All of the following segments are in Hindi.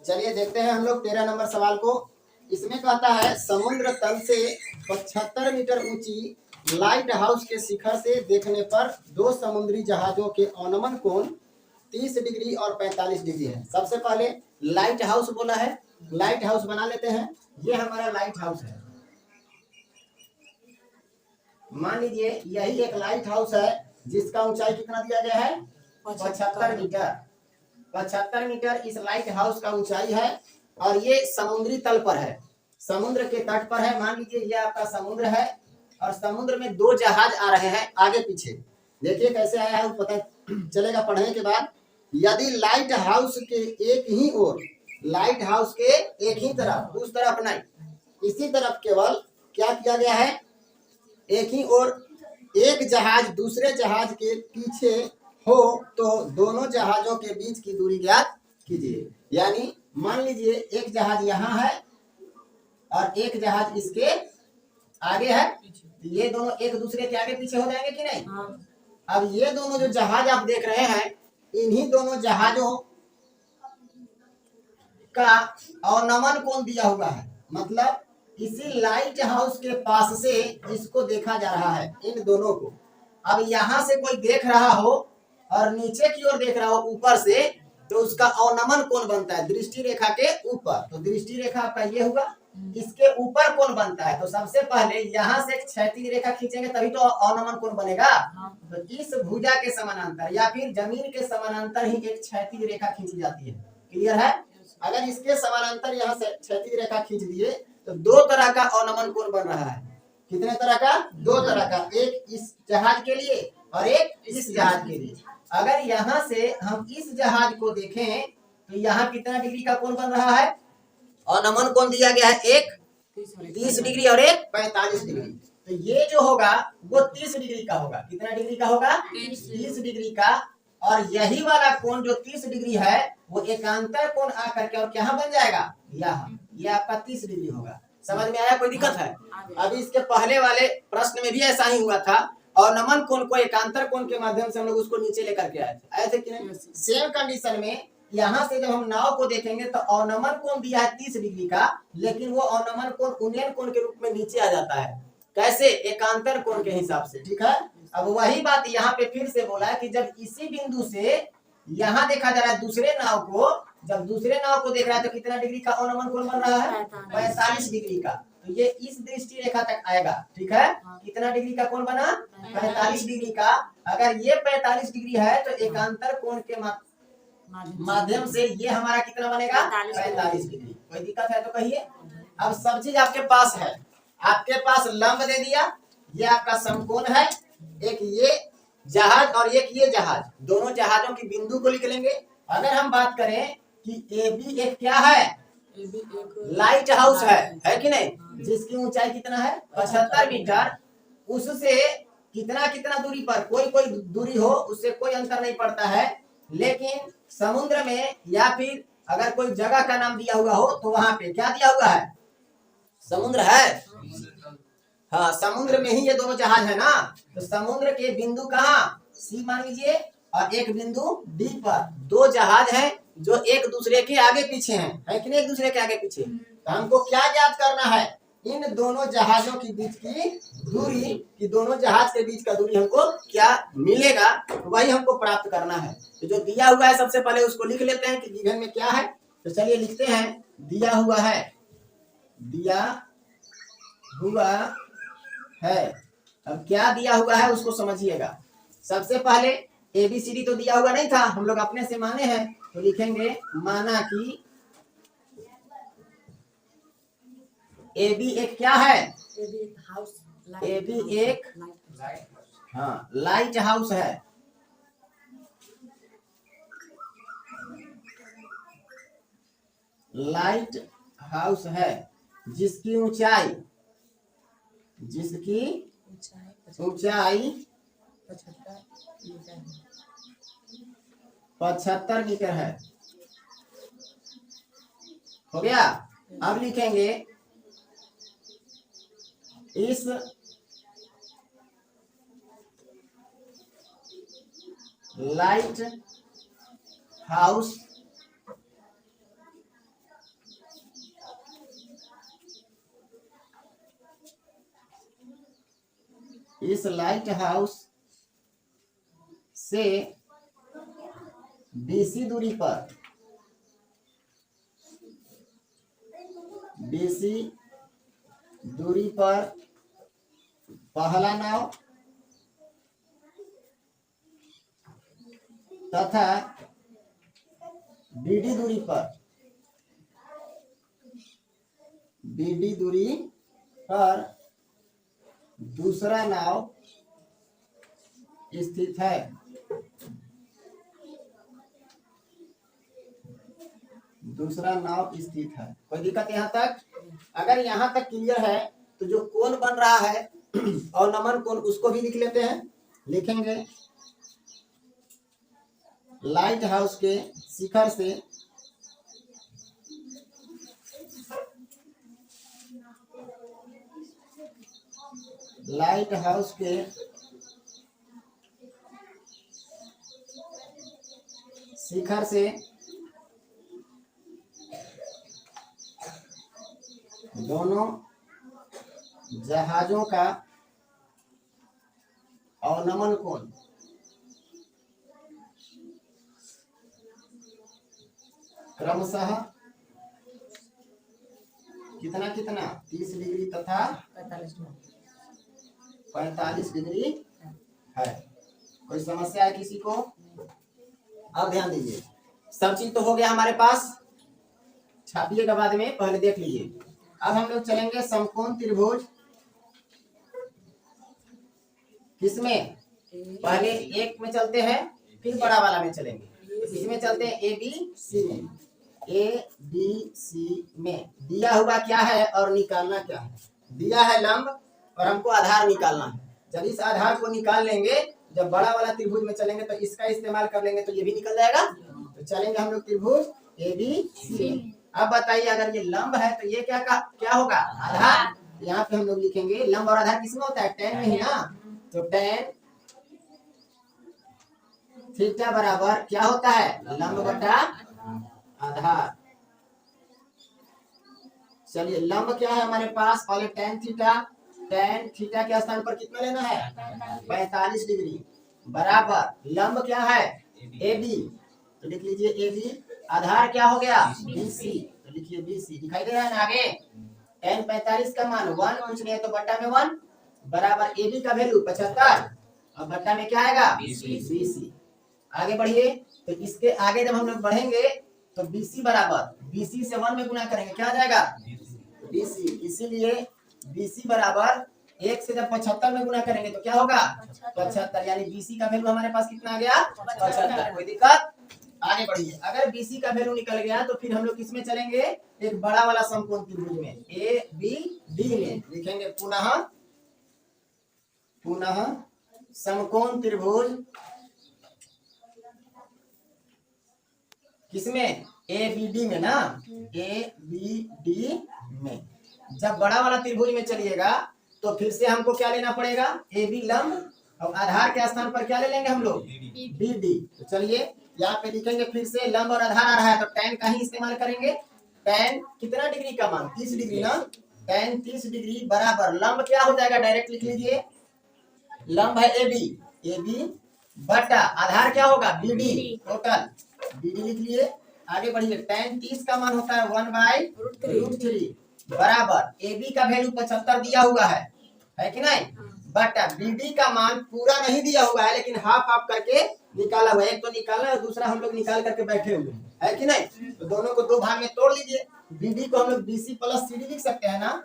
चलिए देखते हैं हम लोग 13 नंबर सवाल को। इसमें कहता है समुद्र तल से 75 मीटर ऊंची लाइट हाउस के शिखर से देखने पर दो समुद्री जहाजों के अवनमन कोण 30 डिग्री और 45 डिग्री है। सबसे पहले लाइट हाउस बोला है, लाइट हाउस बना लेते हैं। ये हमारा लाइट हाउस है, मान लीजिए यही एक लाइट हाउस है जिसका ऊंचाई कितना दिया गया है 75 मीटर। 75 मीटर इस लाइट हाउस का ऊंचाई है और ये समुद्री तल पर है, समुद्र के तट पर है। मान लीजिए ये आपका समुद्र है और समुद्र में दो जहाज आ रहे हैं आगे पीछे। देखिए कैसे आया है, पता चलेगा पढ़ने के बाद। यदि लाइट हाउस के एक ही ओर, लाइट हाउस के एक ही तरफ, उस तरफ नहीं, इसी तरफ केवल क्या किया गया है, एक ही ओर एक जहाज दूसरे जहाज के पीछे हो तो दोनों जहाजों के बीच की दूरी ज्ञात कीजिए। यानी मान लीजिए एक जहाज यहाँ है और एक जहाज इसके आगे है, तो ये दोनों एक दूसरे के आगे पीछे हो जाएंगे कि नहीं? अब ये दोनों जो जहाज आप देख रहे हैं, इन्हीं दोनों जहाजों का अवनमन कोण दिया हुआ है। मतलब इसी लाइट हाउस के पास से इसको देखा जा रहा है, इन दोनों को। अब यहाँ से कोई देख रहा हो और नीचे की ओर देख रहा हो ऊपर से, तो उसका अवनमन कोण बनता है दृष्टि रेखा के ऊपर। तो दृष्टि रेखा आपका ये हुआ, इसके ऊपर कोण बनता है। तो सबसे पहले यहाँ से एक क्षैतिज रेखा खींचेंगे तभी तो अवनमन कोण बनेगा। तो इस भुजा के समानांतर या फिर जमीन के समानांतर ही एक क्षैतिज रेखा खींची जाती है। क्लियर है? अगर इसके समानांतर यहाँ से क्षैतिज रेखा खींच दिए तो दो तरह का अवनमन कोण बन रहा है। कितने तरह का? दो तरह का, एक इस जहाज के लिए और एक इस जहाज के लिए। अगर यहाँ से हम इस जहाज को देखें तो यहाँ कितना डिग्री का कोण बन रहा है? अवनमन कोण दिया गया है, एक 30 डिग्री और एक 45 डिग्री। तो ये जो होगा वो 30 डिग्री का होगा। कितना डिग्री का होगा? 30 डिग्री का। और यही वाला कोण जो 30 डिग्री है वो एकांतर कोण आकर के और क्या बन जाएगा, यहाँ, ये आपका 30 डिग्री होगा। समझ में आया? कोई दिक्कत है? अभी इसके पहले वाले प्रश्न में भी ऐसा ही हुआ था, और नमन कोण को एकांतर कोण के माध्यम से हम लोग उसको नीचे लेकर के आए थे कि नहीं? सेम कंडीशन में यहाँ से जब हम नाव को देखेंगे तो अवनमन कोण दिया है 30 डिग्री का, लेकिन वो अवनमन कोण उन्नयन कोण के रूप में नीचे आ जाता है। कैसे? एकांतर कोण के हिसाब से। ठीक है? अब वही बात यहाँ पे फिर से बोला है कि जब इसी बिंदु से यहाँ देखा जा रहा है दूसरे नाव को, जब दूसरे नाव को देख रहा है तो कितना डिग्री का अवनमन कोण बन रहा है? 45 डिग्री का। तो ये इस दृष्टि रेखा तक आएगा। ठीक है? कितना डिग्री का कोण बना? 45 डिग्री का। अगर ये 45 डिग्री है तो एकांतर कोण के माध्यम से ये हमारा कितना बनेगा? 45 डिग्री। कोई दिक्कत है तो कहिए। अब सब चीज आपके पास है, आपके पास लंब दे दिया, ये आपका समकोण है, एक ये जहाज और एक ये जहाज, दोनों जहाजों की बिंदु को लिख लेंगे। अगर हम बात करें कि ए बी एक क्या है? लाइट हाउस है कि नहीं? जिसकी ऊंचाई कितना है? 75 मीटर। उससे कितना कितना दूरी पर, कोई कोई दूरी हो उससे कोई अंतर नहीं पड़ता है, लेकिन समुद्र में या फिर अगर कोई जगह का नाम दिया हुआ हो तो वहां पे क्या दिया हुआ है? समुद्र है। हाँ, समुद्र में ही ये दोनों जहाज है ना। तो समुद्र के बिंदु कहाँ? सी मान लीजिए, और एक बिंदु डी पर दो जहाज हैं जो एक दूसरे के आगे पीछे हैं, है कि नहीं? एक दूसरे के आगे पीछे। तो हमको क्या ज्ञात करना है? इन दोनों जहाजों के बीच की दूरी, कि दोनों जहाज के बीच का दूरी हमको क्या मिलेगा, वही हमको प्राप्त करना है। तो जो दिया हुआ है सबसे पहले उसको लिख लेते हैं कि गिवन में क्या है। तो चलिए लिखते हैं, दिया हुआ है, दिया हुआ है। अब क्या दिया हुआ है उसको समझिएगा। सबसे पहले ABCD तो दिया हुआ नहीं था, हम लोग अपने से माने हैं, तो लिखेंगे माना कि AB एक क्या है? AB एक हाँ लाइट हाउस है। लाइट हाउस है जिसकी ऊंचाई 75 मीटर है। हो गया? अब लिखेंगे इस लाइट हाउस इस लाइट हाउस से बीसी दूरी पर पहला नाव तथा बीडी दूरी पर दूसरा नाव स्थित है। कोई दिक्कत यहाँ तक? अगर यहाँ तक क्लियर है तो जो कोण बन रहा है और नमन कोण उसको भी लिख लेते हैं। लिखेंगे लाइट हाउस के शिखर से दोनों जहाजों का अवनमन कोण क्रमशः कितना 30 डिग्री तथा 45 डिग्री है। कोई समस्या है किसी को? अब ध्यान दीजिए, सब चीज तो हो गया हमारे पास, छापिएगा बाद में, पहले देख लीजिए। अब हम लोग चलेंगे समकोण त्रिभुज। किसमें? पहले एक में चलते हैं, फिर बड़ा वाला में चलेंगे। इसमें चलते हैं ABC में। दिया हुआ क्या है और निकालना क्या है? दिया है लंब और हमको आधार निकालना है। जब इस आधार को निकाल लेंगे, जब बड़ा वाला त्रिभुज में चलेंगे तो इसका इस्तेमाल कर लेंगे तो ये भी निकल जाएगा। तो चलेंगे हम लोग त्रिभुज ABC। अब बताइए, अगर ये लंब है तो ये क्या होगा? आधार। यहाँ पे हम लोग लिखेंगे लंब और आधार किसमें होता है? tan में ही ना। तो tan थीटा बराबर क्या होता है? लंब बटा आधार। चलिए, लंब क्या है हमारे पास? पहले tan थीटा के स्थान पर कितना लेना है? 45 डिग्री बराबर लंब क्या है? AB। तो लिख लीजिए AB। आधार क्या हो गया? BC। तो लिखिए BC। दिखाई दे रहा है ना आगे? tan 45 का मान 1 पूछ रहे हैं तो बट्टा में 1 बराबर AB का वैल्यू 75 और बट्टा में क्या आएगा? BC। आगे बढ़िए, तो इसके आगे जब हम लोग बढ़ेंगे तो BC बराबर BC से 1 में गुना करेंगे, क्या आ जाएगा? BC। इसीलिए BC बराबर 1 से जब 75 में गुना करेंगे तो क्या होगा? 75। यानी BC का वैल्यू हमारे पास कितना आ गया? 75। कोई दिक्कत? आगे बढ़िए, अगर BC का वैल्यू निकल गया तो फिर हम लोग किसमें चलेंगे? एक बड़ा वाला समकोण त्रिभुज में ABD में। लिखेंगे पुनः समकोण त्रिभुज किसमें? ABD में ना। ABD में जब बड़ा वाला त्रिभुज में चलिएगा तो फिर से हमको क्या लेना पड़ेगा? AB लंब और आधार के स्थान पर क्या ले लेंगे हम लोग? BD। तो चलिए यहाँ पे लिखेंगे फिर से लंब और आधार आ रहा है तो tan का ही इस्तेमाल करेंगे। tan कितना डिग्री का मान? 30 डिग्री ना। tan 30 डिग्री बराबर लंब क्या हो जाएगा? डायरेक्ट लिख लीजिए, लंब है AB बटा आधार क्या होगा? BD। टोटल BD लिख लिए। आगे बढ़िए, tan 30 का मान होता है 1/√3 बराबर AB का वैल्यू 75 दिया हुआ है कि नहीं? बटा BD का मान पूरा नहीं दिया हुआ है लेकिन हाफ करके निकाला हुआ है। एक तो निकालना है, दूसरा हम लोग निकाल करके बैठे हुए है कि नहीं? तो दोनों को दो भाग में तोड़ लीजिए। BD को हम लोग BC प्लस CD लिख सकते हैं ना।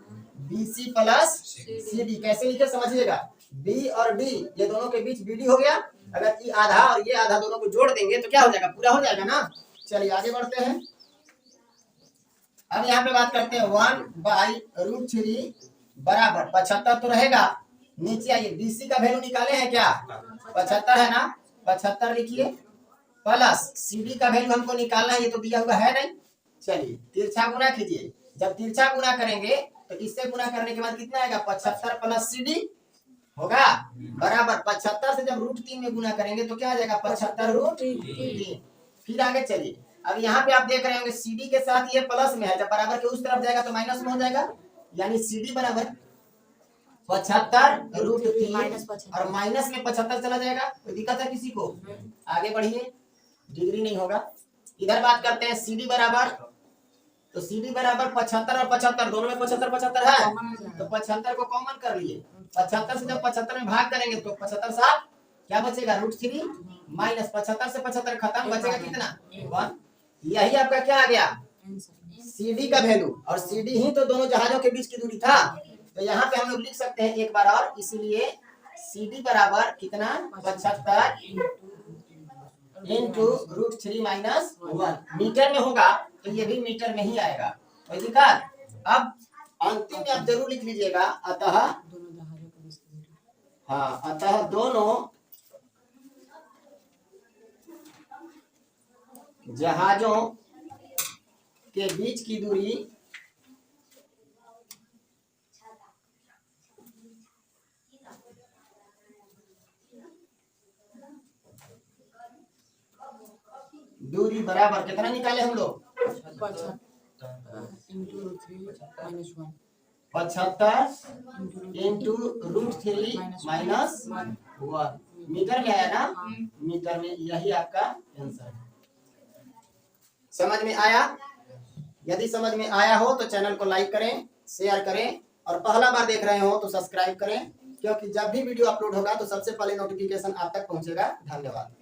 BC प्लस CD कैसे लिखे समझिएगा। B और D ये दोनों के बीच BD हो गया। अगर ये आधा और ये आधा दोनों को जोड़ देंगे तो क्या हो जाएगा? पूरा हो जाएगा ना। चलिए आगे बढ़ते हैं। अब यहाँ पे बात करते हैं 1/√3 बराबर 75 तो रहेगा। नीचे आइए, BC का वैल्यू निकाले हैं क्या? 75 है ना। 75 लिखिए प्लस CD का वैल्यू हमको निकालना है, ये तो दिया हुआ है नहीं। चलिए तिरछा गुना कीजिए। जब तिरछा गुना करेंगे तो इससे गुना करने के बाद कितना आएगा? 75 प्लस CD होगा बराबर 75 से जब √3 में गुना करेंगे तो क्या आ जाएगा? 75√3। फिर आगे चलिए, अब यहाँ पे आप देख रहे होंगे CD के साथ ये प्लस में है, जब बराबर के उस तरफ जाएगा तो माइनस में हो जाएगा। यानी CD बराबर 75 रूट 3 माइनस 75 और माइनस में 75 चला जाएगा। कोई दिक्कत है किसी को? आगे बढ़िए, डिग्री नहीं होगा। इधर बात करते हैं CD बराबर, तो CD बराबर 75 और 75 दोनों में 75 75 है, तो 75 को कॉमन कर लिए। 75 से जब 75 में भाग करेंगे तो 75 साथ क्या बचेगा? रूट 3 माइनस 75 से 75 खत्म, बचेगा कितना? 1। यही आपका क्या आ गया? CD का वैल्यू, और CD ही तो दोनों जहाजों के बीच की दूरी था। तो यहाँ पे हम लोग लिख सकते हैं एक बार और, इसीलिए CD बराबर कितना? 75 इंटू रूट 3 माइनस 1। मीटर में होगा तो ये भी मीटर में ही आएगा। कोई दिक्कत? अब अंतिम में आप जरूर लिख लीजिएगा, अतः हाँ, अतः दोनों जहाजों के बीच की दूरी बराबर कितना निकाले हम लोग? 75 इंटू रूट 3 माइनस 1। मीटर में आया ना? मीटर में। यही आपका आंसर है। समझ में आया? यदि समझ में आया हो तो चैनल को लाइक करें, शेयर करें, और पहला बार देख रहे हो तो सब्सक्राइब करें, क्योंकि जब भी वीडियो अपलोड होगा तो सबसे पहले नोटिफिकेशन आप तक पहुंचेगा। धन्यवाद।